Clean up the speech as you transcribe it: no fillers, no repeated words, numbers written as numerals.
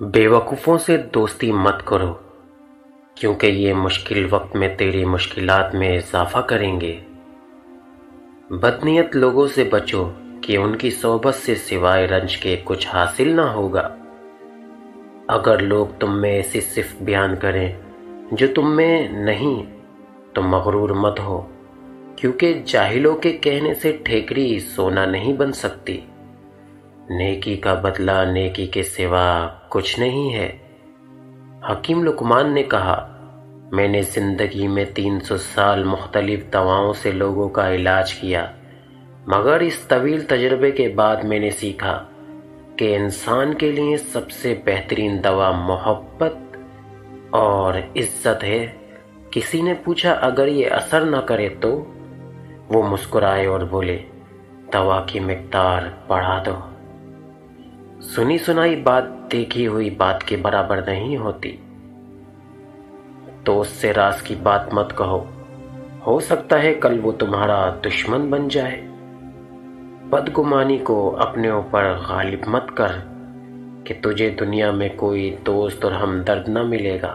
बेवकूफ़ों से दोस्ती मत करो क्योंकि ये मुश्किल वक्त में तेरी मुश्किलात में इजाफ़ा करेंगे। बदनीयत लोगों से बचो कि उनकी सोहबत से सिवाय रंज के कुछ हासिल ना होगा। अगर लोग तुम में ऐसी सिफ़त बयान करें जो तुम में नहीं तो मगरूर मत हो, क्योंकि जाहिलों के कहने से ठेकरी सोना नहीं बन सकती। नेकी का बदला नेकी के सिवा कुछ नहीं है। हकीम लुकमान ने कहा, मैंने ज़िंदगी में 300 साल मुख्तलिफ दवाओं से लोगों का इलाज किया, मगर इस तवील तजर्बे के बाद मैंने सीखा कि इंसान के लिए सबसे बेहतरीन दवा मोहब्बत और इज्जत है। किसी ने पूछा, अगर ये असर न करे तो? वो मुस्कुराए और बोले, दवा की मिकदार बढ़ा दो। सुनी सुनाई बात देखी हुई बात के बराबर नहीं होती, तो उससे राज की बात मत कहो। हो सकता है कल वो तुम्हारा दुश्मन बन जाए। बदगुमानी को अपने ऊपर गालिब मत कर कि तुझे दुनिया में कोई दोस्त और हमदर्द न मिलेगा।